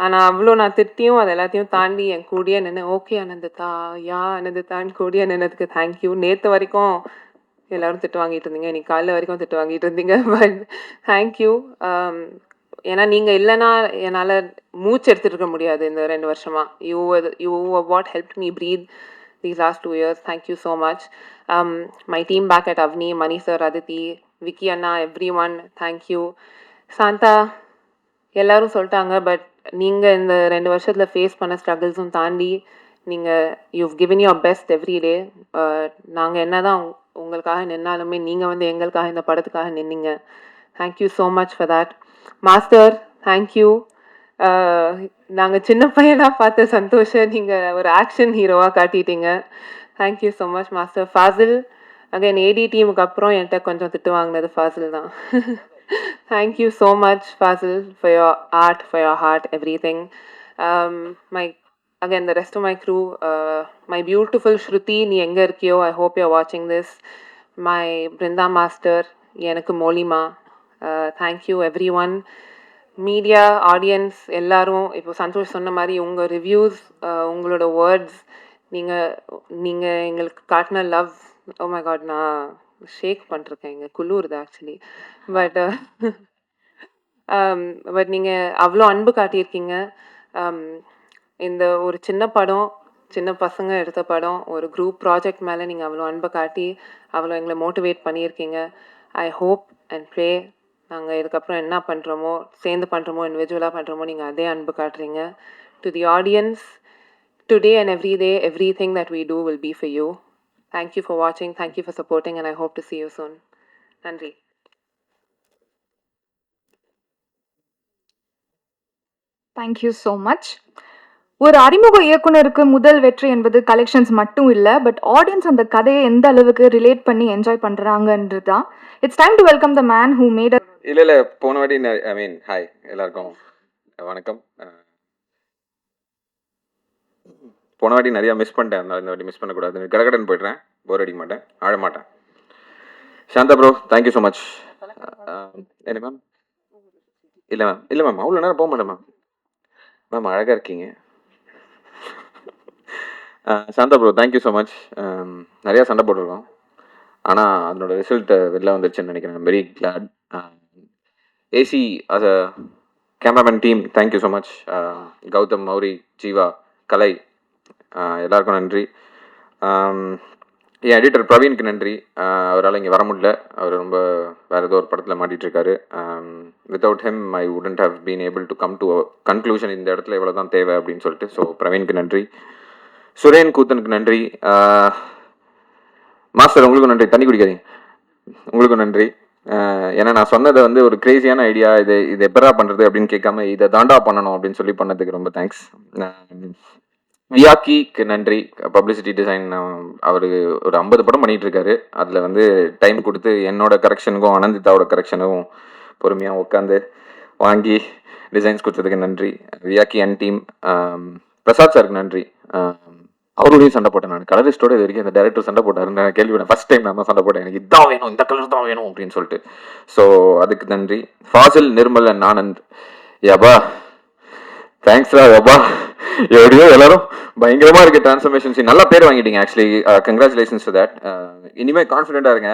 ஆனால் அவ்வளோ நான் திட்டியும் அது எல்லாத்தையும் தாண்டி என் கூடிய நின்று ஓகே அனந்ததா, யா அனந்ததான்னு கூடிய நின்னதுக்கு தேங்க்யூ. நேற்று வரைக்கும் எல்லோரும் திட்டு வாங்கிட்டு இருந்தீங்க, இன்னைக்கு காலைல வரைக்கும் திட்டு வாங்கிட்டு இருந்தீங்க, பட் தேங்க்யூ. ஏன்னா நீங்கள் இல்லைன்னா என்னால் மூச்சு எடுத்துகிட்டு இருக்க முடியாது இந்த 2 வருஷமாக. You what help me breathe these last 2 years. Thank you so much. My team back at Avni, Mani sir, Aditi, Vicky Anna, everyone, thank you. Santa, எல்லாரும் சொல்லிட்டாங்க, பட் நீங்கள் இந்த 2 வருஷத்தில் ஃபேஸ் பண்ண ஸ்ட்ரகிள்ஸும் தாண்டி நீங்கள் you've given your best every day. நாங்கள் என்ன தான் உங்களுக்காக நின்னாலுமே நீங்கள் வந்து எங்களுக்காக இந்த படத்துக்காக நின்னீங்க. Thank you so much for that. Master, thank you. நாங்கள் சின்ன பையனாக பார்த்த சந்தோஷை நீங்கள் ஒரு ஆக்ஷன் ஹீரோவாக காட்டிட்டீங்க. Thank you so much master. Fazil, again AD டீமுக்கு அப்புறம் என்கிட்ட கொஞ்சம் திட்டு வாங்கினது ஃபாசில் தான். Thank you so much Fazil for your art, for your heart, everything. Again the rest of my crew, my beautiful Shruti, நீ எங்கே இருக்கியோ, ஐ ஹோப் யூ ஆர் வாட்சிங் திஸ். மை பிருந்தா மாஸ்டர், எனக்கு Molima, thank you everyone. Media, audience எல்லாரும், இப்போ சந்தோஷ் சொன்ன மாதிரி உங்கள் ரிவ்யூஸ், உங்களோட வேர்ட்ஸ், நீங்கள் எங்களுக்கு காட்டின லவ், ஓ மை காட், நான் ஷேக் பண்ணிருக்கேன், இங்கே குளிருது ஆக்சுவலி. பட் நீங்கள் அவ்வளோ அன்பு காட்டியிருக்கீங்க. இந்த ஒரு சின்ன படம், சின்ன பசங்க எடுத்த படம், ஒரு குரூப் ப்ராஜெக்ட் மேலே நீங்கள் அவ்வளோ அன்பை காட்டி அவ்வளோ எங்களை மோட்டிவேட் பண்ணியிருக்கீங்க. ஐ ஹோப் அண்ட் ப்ரே நாங்கள் இதுக்கப்புறம் என்ன பண்ணுறோமோ, சேர்ந்து பண்ணுறோமோ, இண்டிவிஜுவலாக பண்ணுறோமோ, நீங்கள் அதே அன்பு காட்டுறீங்க. To the audience, today and every day, everything that we do will be for you. Thank you for வாட்சிங், thank you for supporting, and I hope to see you soon. நன்றி. Thank you so much. ஒரு அறிமுக இயக்குனருக்கு முதல் வெற்றி என்பது கலெக்ஷன்ஸ் மட்டும் இல்லை, பட் ஆடியன்ஸ் அந்த கதையை எந்த அளவுக்கு ரிலேட் பண்ணி என்ஜாய் பண்ணுறாங்கன்றது தான். It's time to welcome the man who made. இல்லை போன வாட்டி ஐ மீன் ஹாய் எல்லாருக்கும் வணக்கம். போன வாட்டி நிறையா மிஸ் பண்ணிட்டேன், அதனால இந்த வாட்டி மிஸ் பண்ணக்கூடாது. கடகடன் போய்ட்றேன், போர் அடிக்க மாட்டேன், ஆழ மாட்டேன். Shantha bro, thank you so much. என்ன மேம்? இல்லை மேம் அவ்வளோ நேரம் போக மாட்டேன் மேம் அழகாக இருக்கீங்க. Shantha bro, thank you so much. நிறையா சண்டை போட்டிருக்கோம், ஆனால் அதனோட ரிசல்ட் வெளில வந்துருச்சுன்னு நினைக்கிறேன். Very glad. AC as a cameraman team, thank you so much. Gautham, Mauri, Jeeva, Kalai, எல்லாருக்கும் நன்றி. என் எடிட்டர் பிரவீனுக்கு நன்றி. அவரால் இங்கே வர முடியல, அவர் ரொம்ப வேறு ஏதோ ஒரு படத்தில் மாட்டிகிட்ருக்காரு. Without him I wouldn't have been able to come to conclusion, இந்த இடத்துல இவ்வளோ தான் தேவை அப்படின்னு சொல்லிட்டு. ஸோ பிரவீனுக்கு நன்றி. சுரேன் கூத்தனுக்கு நன்றி. மாஸ்டர் உங்களுக்கும் நன்றி, தண்ணி குடிக்காதீங்க, உங்களுக்கும் நன்றி. ஏன்னா நான் சொன்னதை வந்து ஒரு கிரேசியான ஐடியா, இது எப்பரா பண்ணுறது அப்படின்னு கேட்காம இதை தாண்டா பண்ணணும் அப்படின்னு சொல்லி பண்ணதுக்கு ரொம்ப தேங்க்ஸ். வியாக்கிக்கு நன்றி. பப்ளிசிட்டி டிசைன் அவர் ஒரு 50 படம் பண்ணிகிட்டு இருக்காரு. அதில் வந்து டைம் கொடுத்து என்னோட கரெக்ஷனுக்கும் அனந்திதாவோட கரெக்ஷனுக்கும் பொறுமையாக உட்காந்து வாங்கி டிசைன்ஸ் கொடுத்ததுக்கு நன்றி. வியாக்கி அண்ட் டீம். பிரசாத் சாருக்கு நன்றி. அவரோடையும் சண்டை போட்டேன் நான். கலரிஸ்டோட இது வரைக்கும் இந்த டேரக்டர் சண்டை போட்டாருன்னு நான் கேள்விப்பட்டேன். ஃபர்ஸ்ட் டைம் நான் தான் சண்டை போட்டேன், எனக்கு இதான் வேணும், இந்த கலர் தான் வேணும் அப்படின்னு சொல்லிட்டு. ஸோ அதுக்கு நன்றி. ஃபாசில், நிர்மல் அண்ட் ஆனந்த், யபா தேங்க்ஸ்ரா யபா. எப்படியோ எல்லாரும் பயங்கரமா இருக்கு டிரான்ஸ்ஃபர்மேஷன் சீன். நல்லா பேர் வாங்கிட்டீங்க ஆக்சுவலி. Congratulations to that. இனிமே கான்ஃபிடென்ட்டா இருங்க.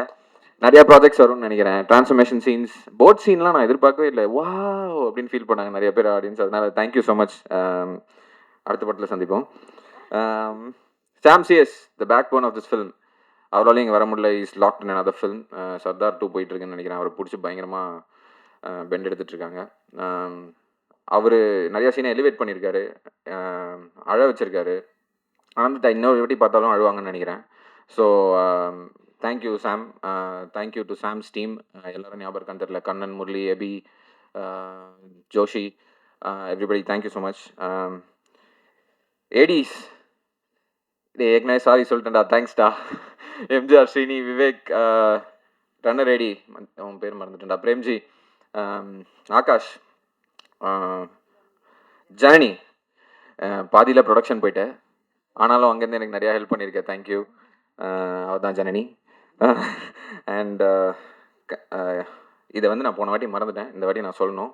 நிறைய ப்ராஜெக்ட்ஸ் வரும்னு நினைக்கிறேன். டிரான்ஸ்ஃபர்மேஷன் சீன்ஸ், போட் சீன்லாம் நான் எதிர்பார்க்கவே இல்லை. வாவ் அப்படின்னு ஃபீல் பண்ணாங்க நிறைய பேர் ஆடியன்ஸ். அதனால தேங்க்யூ ஸோ மச். அடுத்த படத்தில் சந்திப்போம். Sam CS, the backbone of this film. அவராலையும் இங்கே வர முடியல. Is locked in another film. Sardar 2 போயிட்டு இருக்குன்னு நினைக்கிறேன். அவரை பிடிச்சி பயங்கரமாக பெண்ட் எடுத்துட்டு இருக்காங்க. அவர் நிறையா சீனை எலிவேட் பண்ணியிருக்காரு, அழ வச்சிருக்காரு. ஆனந்த் இன்னொரு வாட்டி பார்த்தாலும் அழுவாங்கன்னு நினைக்கிறேன். So thank you Sam, thank you to Sam's team. எல்லாரும் ஞாபகம் இருக்கான்னு தெரியல, Kannan, Murali, Abi, Joshi, everybody thank you so much. ADs ஏக்னே சாரி சொல்லிட்டேன்டா, தேங்க்ஸ்டா. எம்ஜிஆர், ஸ்ரீனி, விவேக், ரன்னர் ரெடி, அவன் பேர் மறந்துட்டேன்டா, பிரேம்ஜி, ஆகாஷ், ஜனனி. பாதியில் ப்ரொடக்ஷன் போயிட்டேன், ஆனாலும் அங்கேருந்து எனக்கு நிறையா ஹெல்ப் பண்ணியிருக்கேன். தேங்க்யூ. அவள் தான் ஜனனி. அண்ட் இதை வந்து நான் போன வாட்டி மறந்துட்டேன், இந்த வாட்டி நான் சொல்லணும்.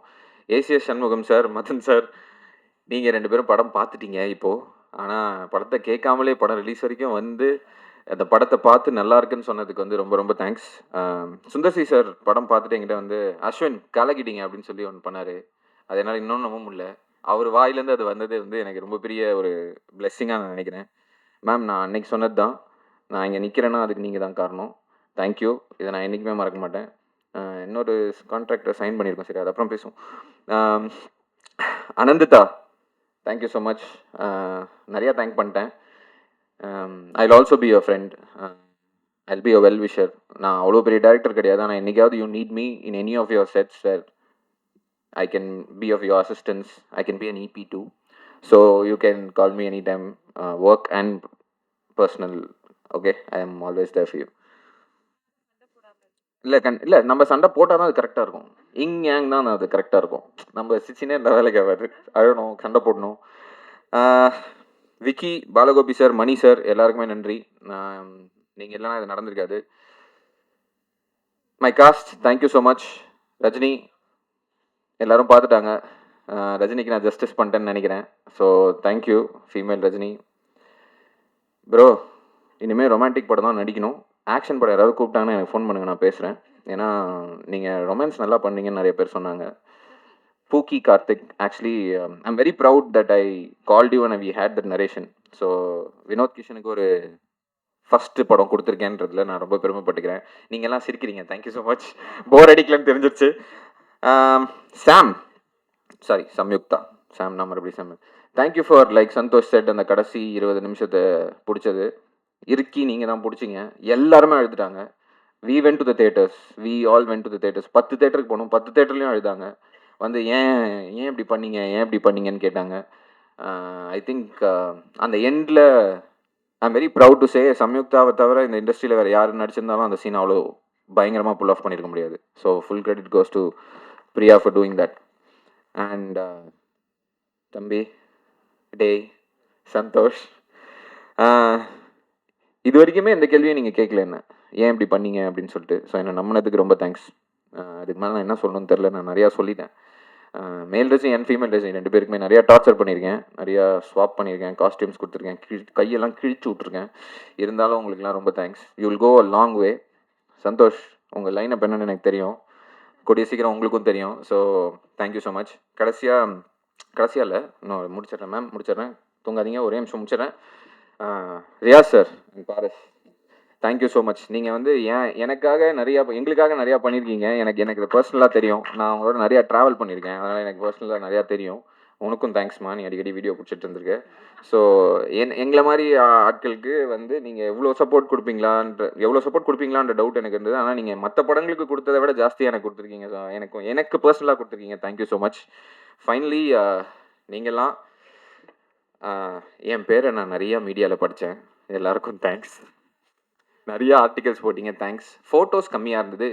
ACS Shanmugam sir, Madan sir, நீங்கள் 2 பேரும் படம் பார்த்துட்டீங்க இப்போது. ஆனால் படத்தை கேட்காமலே படம் ரிலீஸ் வரைக்கும் வந்து அந்த படத்தை பார்த்து நல்லா இருக்குன்னு சொன்னதுக்கு வந்து ரொம்ப ரொம்ப தேங்க்ஸ். சுந்தர்சி சார் படம் பார்த்துட்டு என்கிட்ட வந்து அஸ்வின் கலக்கிட்டீங்க அப்படின்னு சொல்லி ஒன்று பண்ணார். அது என்னால் இன்னொன்று நம்ப முடியல. அவர் வாயிலேருந்து அது வந்தது வந்து எனக்கு ரொம்ப பெரிய ஒரு பிளெஸ்ஸிங்காக நான் நினைக்கிறேன். மேம், நான் அன்னைக்கு சொன்னது தான், நான் இங்கே நிற்கிறேன்னா அதுக்கு நீங்கள் தான் காரணம். தேங்க்யூ. இதை நான் என்றைக்குமே மறக்க மாட்டேன். இன்னொரு கான்ட்ராக்டர் சைன் பண்ணியிருக்கோம், சரி அது அப்புறம் பேசுவோம். Anandita, thank you so much. நிறையா தேங்க் பண்ணிட்டேன். I'll also be your friend, I'll be your well wisher. நான் அவ்வளோ பெரிய டேரக்டர் கிடையாது, ஆனால் என்னைக்காவது you need me in any of your sets where I can be of your assistance. I can be an EP too. So you can call me any time, work and personal. Okay, I am always there for you. இல்லை நம்ம சண்டை போட்டால் தான் அது கரெக்டாக இருக்கும். இங் தான் அது கரெக்டாக இருக்கும். நம்ம சிச்சினே இந்த வேலைக்கு ஆகாது, அழணும், சண்டை போடணும். விக்கி, பாலகோபி சார், மணி சார், எல்லாருக்குமே நன்றி. நீங்கள் இல்லைனா இது நடந்திருக்காது. My cost, thank you so much. Rajini, எல்லோரும் பார்த்துட்டாங்க. ரஜினிக்கு நான் ஜஸ்டிஸ் பண்ணிட்டேன்னு நினைக்கிறேன். So thank you female Rajini. Bro, இனிமேல் ரொமான்டிக் படம் தான் நடிக்கணும். ஆக்ஷன் படம் யாராவது கூப்பிட்டாங்கன்னா எனக்கு ஃபோன் பண்ணுங்கள், நான் பேசுகிறேன். ஏன்னா நீங்கள் ரொமான்ஸ் நல்லா பண்ணீங்கன்னு நிறைய பேர் சொன்னாங்க. Pookie Karthik, actually I'm very proud that I called you and we had that narration. So Vinoth கிஷனுக்கு ஒரு ஃபஸ்ட்டு படம் கொடுத்துருக்கேன்றதுல நான் ரொம்ப பெருமைப்பட்டுக்கிறேன். நீங்கள்லாம் சிரிக்கிறீங்க, தேங்க்யூ ஸோ மச். போர் அடிக்கலன்னு தெரிஞ்சிருச்சு. சாம், சாரி சம்யுக்தா, சாம் நான் மறுபடியும் Sam. Thank you for like Santhosh said அந்த கடைசி 20 நிமிஷத்தை பிடிச்சது. இருக்கி நீங்கள் தான் பிடிச்சிங்க. எல்லாருமே அழுதுட்டாங்க. We went to the theatres, we all went to the theatres. 10 தேட்டருக்கு போனோம், 10 தேட்டர்லையும் அழுதாங்க. வந்து ஏன் இப்படி பண்ணீங்க, ஏன் இப்படி பண்ணீங்கன்னு கேட்டாங்க. ஐ திங்க் அந்த எண்டில் I'm very proud to say, சம்யுக்தாவை தவிர இந்த இண்டஸ்ட்ரியில் வேறு யார் நடிச்சிருந்தாலும் அந்த சீன் அவ்வளோ பயங்கரமாக புல் ஆஃப் பண்ணியிருக்க முடியாது. So full credit goes to Priya for doing that. And தம்பி, டேய் சந்தோஷ், இது வரைக்குமே இந்த கேள்வியை நீங்கள் கேட்கல, என்ன ஏன் இப்படி பண்ணீங்க அப்படின்னு சொல்லிட்டு. ஸோ என்னை நம்பினதுக்கு ரொம்ப தேங்க்ஸ். அதுக்கு மேலே நான் என்ன சொல்லணும்னு தெரில, நான் நிறையா சொல்லிட்டேன். மேல் ரஜினி அண்ட் ஃபீமேல் ரஜினி 2 பேருக்குமே நிறையா டார்ச்சர் பண்ணியிருக்கேன், நிறையா ஸ்வாப் பண்ணியிருக்கேன், காஸ்டியூம்ஸ் கொடுத்துருக்கேன், கையெல்லாம் கிழிச்சு விட்ருக்கேன். இருந்தாலும் உங்களுக்குலாம் ரொம்ப thanks. You will go a long way. Santhosh, உங்கள் லைனப் என்னன்னு எனக்கு தெரியும், கூடிய சீக்கிரம் உங்களுக்கும் தெரியும். So thank you so much. கடைசியாக இல்லை, இன்னும் முடிச்சிடுறேன் மேம், முடிச்சிடுறேன், தூங்காதீங்க, ஒரே நிமிஷம் முடிச்சிடுறேன். Riyaz sir and Paras, thank you so much. நீங்கள் வந்து எனக்காக எங்களுக்காக நிறையா பண்ணியிருக்கீங்க. எனக்கு இது பர்சனலாக தெரியும். நான் அவங்களோட நிறையா ட்ராவல் பண்ணியிருக்கேன், அதனால் எனக்கு பர்சனலாக நிறையா தெரியும். உனக்கும் தேங்க்ஸ்மா, நீ அடிக்கடி வீடியோ பிடிச்சிட்டு இருந்திருக்க. ஸோ எங்களை மாதிரி ஆட்களுக்கு வந்து நீங்கள் எவ்வளோ சப்போர்ட் கொடுப்பீங்களான்ற டவுட் எனக்கு இருந்தது. ஆனால் நீங்கள் மற்ற படங்களுக்கு கொடுத்ததை விட ஜாஸ்தியாக எனக்கு கொடுத்துருக்கீங்க. ஸோ எனக்கு பர்சனலாக கொடுத்துருக்கீங்க. Thank you so much. ஃபைனலி நீங்கள்லாம், என் பேரை நான் நிறையா மீடியாவில் படித்தேன், எல்லாருக்கும் தேங்க்ஸ். நிறையா ஆர்டிகல்ஸ் போட்டிங்க, தேங்க்ஸ். ஃபோட்டோஸ் கம்மியாக இருந்தது,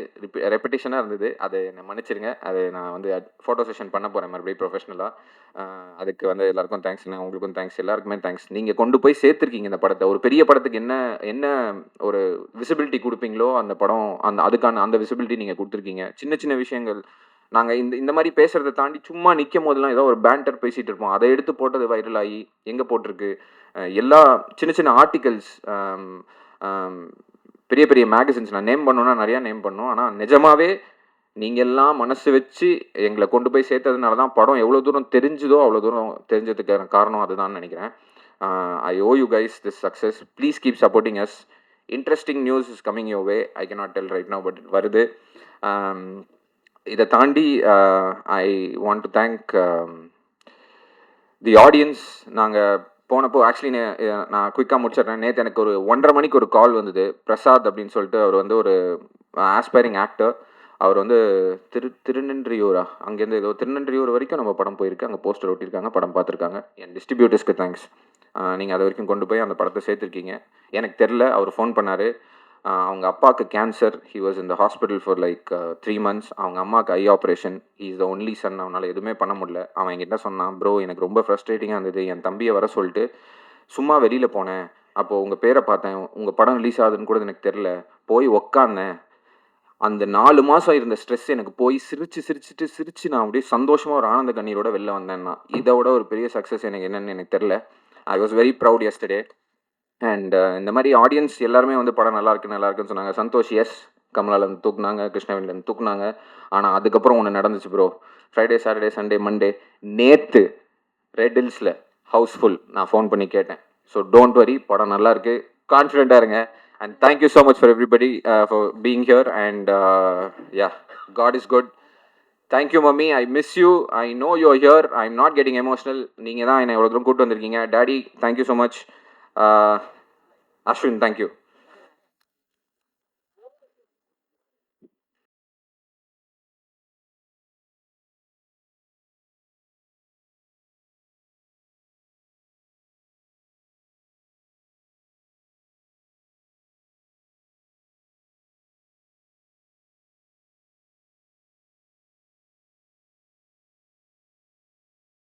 ரெப்பிட்டேஷனாக இருந்தது, அதை நான் மன்னிச்சிருங்க. அது நான் வந்து ஃபோட்டோ செஷன் பண்ண போகிறேன் மறுபடியும் ப்ரொஃபஷ்னலாக. அதுக்கு வந்து எல்லாருக்கும் தேங்க்ஸ், உங்களுக்கும் தேங்க்ஸ், எல்லாருக்குமே தேங்க்ஸ். நீங்கள் கொண்டு போய் சேர்த்துருக்கீங்க இந்த படத்தை. ஒரு பெரிய படத்துக்கு என்ன ஒரு விசிபிலிட்டி கொடுப்பீங்களோ அந்த படம், அதுக்கான அந்த விசிபிலிட்டி நீங்கள் கொடுத்துருக்கீங்க. சின்ன சின்ன விஷயங்கள் நாங்கள் இந்த மாதிரி பேசுகிறத தாண்டி சும்மா நிற்கும் போதெல்லாம் ஏதோ ஒரு பேண்டர் பேசிகிட்டு இருப்போம். அதை எடுத்து போட்டது வைரல் ஆகி எங்கே போட்டிருக்கு, எல்லா சின்ன சின்ன ஆர்டிகல்ஸ், பெரிய பெரிய மேகசின்ஸ், நான் நேம் பண்ணோன்னா நிறையா நேம் பண்ணோம். ஆனால் நிஜமாவே நீங்கள் எல்லாம் மனசு வச்சு எங்களை கொண்டு போய் சேர்த்ததுனால தான் படம் எவ்வளோ தூரம் தெரிஞ்சுதோ அவ்வளோ தூரம் தெரிஞ்சதுக்கான காரணம் அதுதான் நினைக்கிறேன். I owe you guys this success. Please keep supporting us. Interesting news is coming your way. I cannot tell right now, but வருது. இதை தாண்டி I want to thank the audience. நாங்கள் போனப்போ ஆக்சுவலி நான் குயிக்காக முடிச்சிடுறேன். நேற்று எனக்கு ஒரு 1:30 மணிக்கு ஒரு கால் வந்தது. பிரசாத் அப்படின்னு சொல்லிட்டு, அவர் வந்து ஒரு ஆஸ்பைரிங் ஆக்டர். அவர் வந்து திருநென்றியூரா, அங்கேருந்து ஏதோ திருநென்றியூர் வரைக்கும் நம்ம படம் போயிருக்கு. அங்கே போஸ்டர் ஒட்டியிருக்காங்க, படம் பார்த்துருக்காங்க. என் டிஸ்ட்ரிபியூட்டர்ஸ்க்கு தேங்க்ஸ். நீங்கள் அது வரைக்கும் கொண்டு போய் அந்த படத்தை சேர்த்துருக்கீங்க. எனக்கு தெரில, அவர் ஃபோன் பண்ணார். அவங்க அப்பாவுக்கு cancer. He was in the hospital for like 3 months. அவங்க அம்மாவுக்கு eye operation. He is the only son. அவனால் எதுவுமே பண்ண முடியல. அவன் என்கிட்ட சொன்னான், ப்ரோ எனக்கு ரொம்ப ஃப்ரஸ்ட்ரேட்டிங்காக இருந்தது. என் தம்பியை வர சொல்லிட்டு சும்மா வெளியில் போனேன். அப்போது உங்கள் பேரை பார்த்தேன். உங்கள் படம் ரிலீஸ் ஆகுதுன்னு கூட எனக்கு தெரில. போய் உக்காந்தேன். அந்த 4 மாதம் இருந்த ஸ்ட்ரெஸ் எனக்கு போய் சிரிச்சு நான் அப்படியே சந்தோஷமாக ஒரு ஆனந்த கண்ணீரோட வெளில வந்தேன்னா, இதோட ஒரு பெரிய சக்ஸஸ் எனக்கு என்னன்னு எனக்கு தெரில. I was very proud yesterday. And இந்த மாதிரி ஆடியன்ஸ் எல்லாருமே வந்து படம் நல்லா இருக்குன்னு சொன்னாங்க. சந்தோஷ் எஸ், கமலாலேருந்து தூக்குனாங்க, கிருஷ்ணவேணிலேருந்து தூக்குனாங்க. ஆனால் அதுக்கப்புறம் ஒன்று நடந்துச்சு bro. Friday, Saturday, Sunday, Monday, நேற்று ரெட் ஹில்ஸில் ஹவுஸ்ஃபுல். நான் ஃபோன் பண்ணி கேட்டேன். ஸோ டோன்ட் வரி, படம் நல்லா இருக்கு, கான்ஃபிடென்ட்டாக இருங்க. And thank you so much for everybody for being here. And yeah, God is good. Thank you, Mummy. I miss you. I know you're here. I'm not getting emotional. நீங்கள் தான் என்னை எவ்வளோ தூரம் கூப்பிட்டு வந்திருக்கீங்க. Daddy, thank you so much. Ashwin, thank you.